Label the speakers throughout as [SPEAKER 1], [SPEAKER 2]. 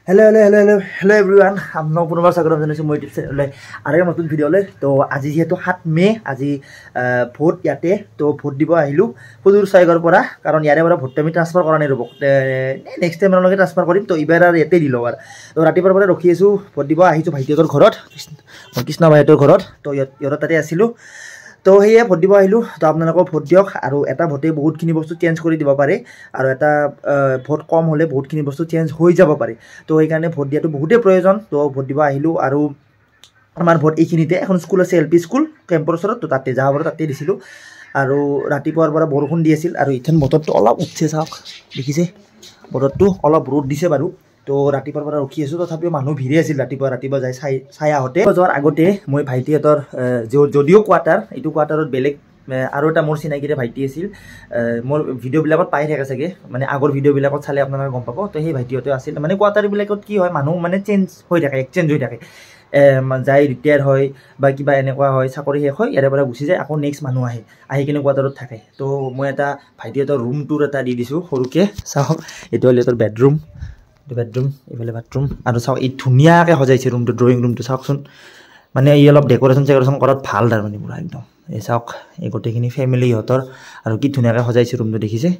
[SPEAKER 1] Hello everyone. I'm now Punawar Sagaram Janaisu moi YouTube channel are notun video le to aji jehetu 7 May aji vote yate to vote dibo ahilu Hudur Saigar pora karon yare pora vote ami transfer kora nai robo next time anoke transfer korim to ibar ar yate dilo ar to ratipar pora rokhi asu vote dibo ahichu bhaitiotor ghorot Krishna bhaitor ghorot to yora tate asilu তো হেয়া vote দিব আহিলো তো আপোনালোকক vote দিয়ক আৰু এটা ভোটে বহুতখিনি বস্তু চেঞ্জ কৰি দিব পাৰে আৰু এটা ভোট কম হলে বহুতখিনি বস্তু চেঞ্জ হৈ যাব পাৰে তো এই কাৰণে ভোট দিয়াটো বহুতে প্ৰয়োজন তো ভোট দিব আহিলো আৰু আমাৰ ভোট এইখিনিতে এখন স্কুল আছে এলপি স্কুল কেম্পৰ ওচৰত তো তাতে যাবৰ তাতে দিছিলো আৰু ৰাতিপুৱাৰ পৰা বৰষুণ দি আছিল আৰু ইথেন বতৰটো অলপ উঠছে চাওক দেখিছে বতৰটো অলপ ৰ'দ দিছে বাৰু তো ৰাতিপুৱাৰ পৰা ৰখি আছো তথাপিও মানুহ ভিৰে আছিল ৰাতিপুৱা যাই চাই আহতে যোৱাৰ আগতে মই ভাইটিহঁতৰ যদিও কোৱাৰ্টাৰ এইটো কোৱাৰ্টাৰত বেলেগ আৰু এটা মোৰ চিনাকিৰে ভাইটি আছিল মোৰ ভিডিঅ'বিলাকত পাই থাকে চাগে মানে আগৰ ভিডিঅ'বিলাকত চালে আপোনালোকে গম পাব তো সেই ভাইটিহঁতে আছিল মানে কোৱাৰ্টাৰবিলাকত কি হয় মানুহ মানে চেঞ্জ হৈ থাকে এক্সচেঞ্জ হৈ থাকে যাই ৰিটায়াৰ হয় বা কিবা এনেকুৱা হয় চাকৰি শেষ হয় ইয়াৰে পৰা গুচি যায় আকৌ নেক্সট মানুহ আহি কিনে কোৱাৰ্টাৰত থাকে তো মই এটা ভাইটিহঁতৰ ৰুম টুৰ এটা দি দিছোঁ সৰুকৈ চাওক এইটো হ'ল সিহঁতৰ বেডৰুম এইফালে বাথৰুম আৰু চাওক এই ধুনীয়াকৈ সজাইছে ৰুমটো ড্ৰয়িং ৰুমটো চাওকচোন মানে এই অলপ ডেক'ৰেশ্যন কৰাত ভাল তাৰ মানে পুৰা একদম এই চাওক এই গোটেইখিনি ফেমিলি ইহঁতৰ আৰু কি ধুনীয়াকৈ সজাইছে ৰুমটো দেখিছে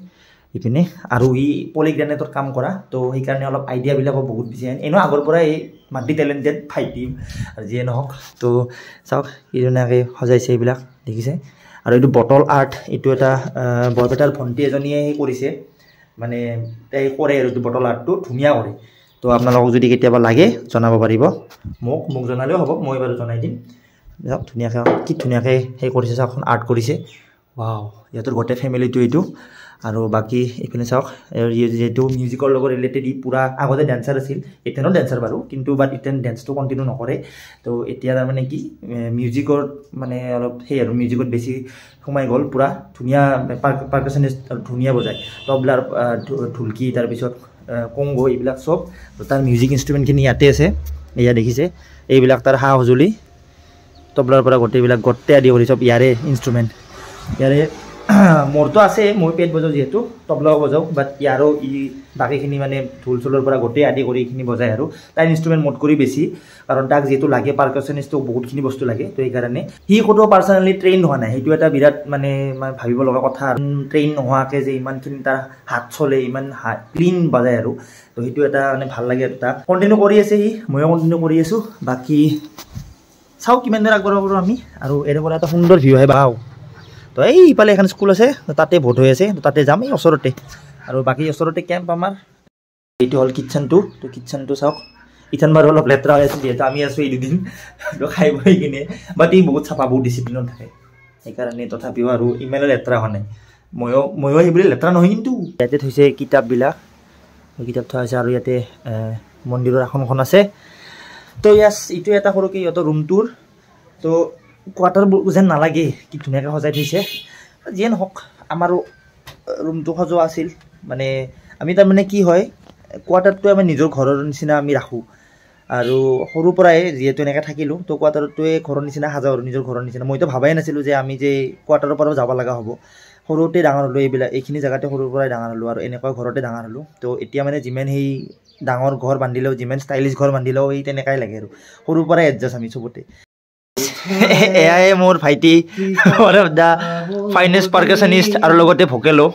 [SPEAKER 1] ইপিনে আৰু ই পলিগ্ৰেনেটৰ কাম কৰা তো সেইকাৰণে অলপ আইডিয়াবিলাকো বহুত দিছে এনেও আগৰ পৰা এই মাল্টি টেলেণ্টেড ভাইটি আৰু যিয়ে নহওক তো চাওক কি ধুনীয়াকৈ সজাইছে এইবিলাক দেখিছে আৰু এইটো বটল আৰ্ট এইটো এটা বৰপেটাৰ ভণ্টি এজনীয়ে কৰিছে মানে তাই কৰে আৰু বটল আৰ্টটো ধুনীয়া কৰে তো আপোনালোকক যদি কেতিয়াবা লাগে জনাব পাৰিব মোক জনালেও হ'ব মই বাৰু জনাই দিম যাওক ধুনীয়াকৈ কি ধুনীয়াকৈ সেই কৰিছে চাওকচোন আৰ্ট কৰিছে ৱাও ইহঁতৰ গোটেই ফেমিলিটো এইটো আৰু বাকী এইপিনে চাওক যিহেতু মিউজিকৰ লগত ৰিলেটেড ই পূৰা আগতে ডেন্সাৰ আছিল এতিয়ানো ডেন্সাৰ বাৰু কিন্তু বাট এতিয়া ডেন্সটো কণ্টিনিউ নকৰে তো এতিয়া তাৰমানে কি মিউজিকৰ মানে অলপ সেই আৰু মিউজিকত বেছি সোমাই গ'ল পূৰা ধুনীয়া পাৰ্কাছনিষ্ট আৰু ধুনীয়া বজায় তবলাৰ ঢুলকি তাৰপিছত কংগো এইবিলাক চব তাৰ মিউজিক ইনষ্ট্ৰুমেণ্টখিনি ইয়াতে আছে এয়া দেখিছে এইবিলাক তাৰ সা সঁজুলি তবলাৰ পৰা গোটেইবিলাক গোটেই আদি কৰি চব ইয়াৰে ইনষ্ট্ৰুমেণ্ট ইয়াৰে মোৰতো আছে মই পেট বজাওঁ যিহেতু তবলাও বজাওঁ বাট ইয়াৰো বাকীখিনি মানে ঢোল চোলৰ পৰা গোটেই আদি কৰি এইখিনি বজায় আৰু তাৰ ইনষ্ট্ৰুমেণ্ট মোত কৰি বেছি কাৰণ তাক যিহেতু লাগে পাৰ্কাছনিষ্টটো বহুতখিনি বস্তু লাগে তো সেইকাৰণে সি ক'তো পাৰ্চনেলি ট্ৰেইন হোৱা নাই সেইটো এটা বিৰাট মানে ভাবিব লগা কথা ট্ৰেইন নোহোৱাকৈ যে ইমানখিনি তাৰ হাত চলে ইমান ক্লিন বজায় আৰু তো সেইটো এটা মানে ভাল লাগে আৰু তাক কণ্টিনিউ কৰি আছে সি ময়ো কণ্টিনিউ কৰি আছোঁ বাকী চাওঁ কিমান দূৰ আগবঢ়াব পাৰোঁ আমি আৰু এৰে পৰা এটা সুন্দৰ ভিউ আহে বাও তো এই ইফালে এখন স্কুল আছে তাতে ভোট হৈ আছে তাতে যাম এই ওচৰতে আৰু বাকী ওচৰতে কেম্প আমাৰ এইটো হ'ল কিটচেনটো তো কিটচেনটো চাওক ইথান বাৰু অলপ লেতেৰা হৈ আছে যিহেতু আমি আছোঁ এই দুদিন তো খাই বৈ কিনে বাট ই বহুত চাফা বহুত ডিচিপ্লিনত থাকে সেইকাৰণে তথাপিও আৰু ইমানো লেতেৰা হোৱা নাই ময়ো সেইবুলি লেতেৰা নহয় কিন্তু ইয়াতে থৈছে কিতাপবিলাক কিতাপ থোৱা হৈছে আৰু ইয়াতে মন্দিৰৰ আসনখন আছে তো ইয়াছ এইটো এটা সৰুকৈ ইহঁতৰ ৰুমটোৰ তো কোৱাৰ্টাৰবোৰ যেন নালাগে কি ধুনীয়াকৈ সজাই থৈছে যিয়ে নহওক আমাৰো ৰুমটো সজোৱা আছিল মানে আমি তাৰমানে কি হয় কোৱাৰ্টাৰটোৱে আমাৰ নিজৰ ঘৰৰ নিচিনা আমি ৰাখোঁ আৰু সৰুৰ পৰাই যিহেতু এনেকৈ থাকিলোঁ তো কোৱাৰ্টাৰটোৱে ঘৰৰ নিচিনা সাজাওঁ আৰু নিজৰ ঘৰৰ নিচিনা মইতো ভাবাই নাছিলোঁ যে আমি যে কোৱাৰ্টাৰৰ পৰাও যাব লগা হ'ব সৰুতে ডাঙৰ হ'লোঁ এইখিনি জেগাতে সৰুৰ পৰাই ডাঙৰ হ'লোঁ আৰু এনেকুৱা ঘৰতে ডাঙৰ হ'লোঁ তো এতিয়া মানে যিমান সেই ডাঙৰ ঘৰ বান্ধিলেও যিমান ষ্টাইলিছ ঘৰ বান্ধিলেও এই তেনেকুৱাই লাগে আৰু সৰুৰ পৰাই এডজাষ্ট আমি চবতে এয়াই মোৰ ভাইটি দা ফাইনেষ্ট পাৰ্কাছনিষ্ট আৰু লগতে ভোকেলো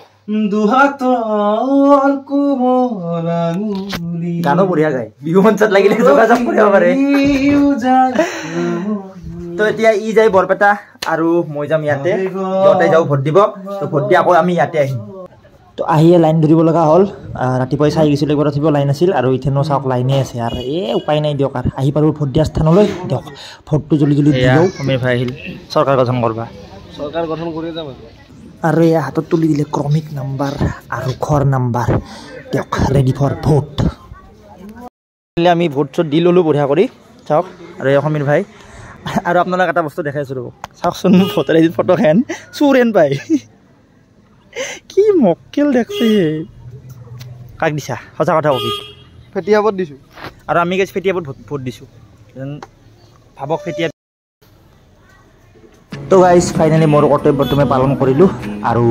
[SPEAKER 1] গানো বঢ়িয়া গায় বিহু মঞ্চত লাগিলে যোগাযোগ কৰিব পাৰে তো এতিয়া ই যায় বৰপেটা আৰু মই যাম ইয়াতে সিহঁতে যাওঁ ভোট দিব তো ভোট দি আকৌ আমি ইয়াতে আহিম তো আহিয়ে লাইন ধৰিব লগা হ'ল ৰাতিপুৱাই চাই গৈছিলোঁ একবাৰ ৰাতিপুৱা লাইন আছিল আৰু ইথেনো চাওক লাইনে আছে আৰু উপায় নাই দিয়ক আৰু আহি পাৰোঁ ভোট দিয়া স্থানলৈ দিয়ক ভোটটো জলদি দিওঁ সমীৰ ভাই আহিল চৰকাৰ গঠন কৰি যাম আৰু এয়া হাতত তুলি দিলে ক্ৰমিক নাম্বাৰ আৰু ঘৰ নাম্বাৰ দিয়ক ৰেডি ফৰ ভোট আমি ভোট চোট দি ল'লোঁ বঢ়িয়া কৰি চাওক আৰু এই সমীৰ ভাই আৰু আপোনালোক এটা বস্তু দেখাইছোঁ ৰ'ব চাওকচোন ভোটৰ এদিন ফটোখন চুৰেন পাই কি মক্কেল দেখছে কাক দিছা সঁচা কথা কবি ফেটিয়াবত দিছোঁ আৰু আমি গাইজ ফেটিয়াবত ভোট দিছোঁ ভাবক ফেটিয়াব তো গাইজ ফাইনেলি মোৰ কৰ্তব্যটো মই পালন কৰিলোঁ আৰু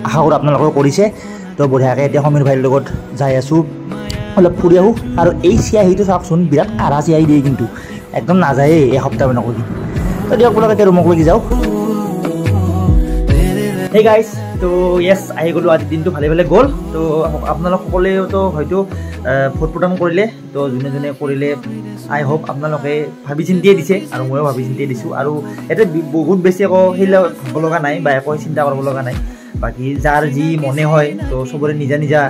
[SPEAKER 1] আশা কৰোঁ আপোনালোকেও কৰিছে তো বঢ়িয়াকৈ এতিয়া সমীৰ ভাইৰ লগত যাই আছোঁ অলপ ফুৰি আহোঁ আৰু এই চিয়াহীটো চাওকচোন বিৰাট কাঢ়া চিয়াহী দিয়ে কিন্তু একদম নাযায়েই এসপ্তাহমান কৰি তো দিয়ক আপোনালোকে এতিয়া ৰুমক লাগি যাওঁ হে গাইজ তো য়েছ আহি গ'লোঁ আজিৰ দিনটো ভালে ভালে গ'ল তো আপোনালোক সকলোৱেতো হয়তো ভোট প্ৰদান কৰিলে তো যোনে যোনে কৰিলে আই হোপ আপোনালোকে ভাবি চিন্তিয়ে দিছে আৰু ময়ো ভাবি চিন্তিয়ে দিছোঁ আৰু ইয়াতে বহুত বেছি একো সেইবিলাক ভাবিব লগা নাই বা একো চিন্তা কৰিব লগা নাই বাকী যাৰ যি মনে হয় তো চবৰে নিজা নিজা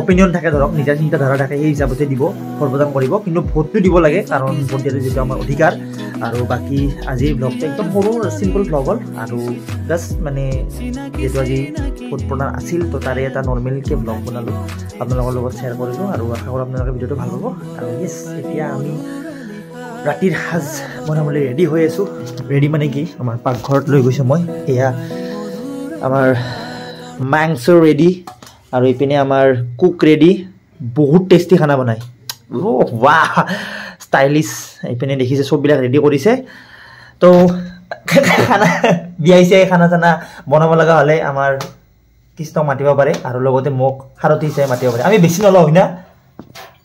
[SPEAKER 1] অপিনিয়ন থাকে ধৰক নিজা চিন্তাধাৰা থাকে সেই হিচাপতে দিব ভোট প্ৰদান কৰিব কিন্তু ভোটটো দিব লাগে কাৰণ ভোট দিয়াটো যিটো আমাৰ অধিকাৰ আৰু বাকী আজিৰ ব্লগটো একদম সৰু চিম্পল ব্লগ হ'ল আৰু জাষ্ট মানে যিহেতু আজি ভোট প্ৰদান আছিল তো তাৰে এটা নৰ্মেলকৈ ব্লগ বনালোঁ আপোনালোকৰ লগত শ্বেয়াৰ কৰিলোঁ আৰু আশা কৰোঁ আপোনালোকে ভিডিঅ'টো ভাল পাব আৰু য়েছ এতিয়া আমি ৰাতিৰ সাজ বনাবলৈ ৰেডি হৈ আছোঁ ৰেডি মানে কি আমাৰ পাকঘৰত লৈ গৈছোঁ মই এয়া আমাৰ মাংস ৰেডি আৰু ইপিনে আমাৰ কুক ৰেডি বহুত টেষ্টি খানা বনায় ৱাহ ষ্টাইলিছ ইপিনে দেখিছে চববিলাক ৰেডি কৰিছে তো খানা বিয়াই চিয়াই খানা চানা বনাব লগা হ'লে আমাৰ কৃষ্ণক মাতিব পাৰে আৰু লগতে মোক সাৰথী হিচাপে মাতিব পাৰে আমি বেছি নলওঁ হয় না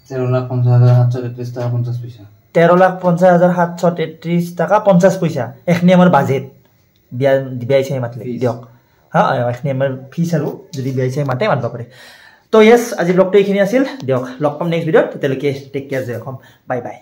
[SPEAKER 1] 13,50,733 টাকা 50 পইচা এইখিনি আমাৰ বাজেট বিয়াই চিয়াই মাতিলে দিয়ক হা এইখিনি আমাৰ ফিজ আৰু যদি বিয়াই চিয়াই মাতে মাতিব পাৰে তো য়েছ আজি ব্লগটো এইখিনি আছিল দিয়ক লগ পাম নেক্সট ভিডিঅ'ত তেতিয়ালৈকে টেক কেয়াৰ জয় অসম বাই বাই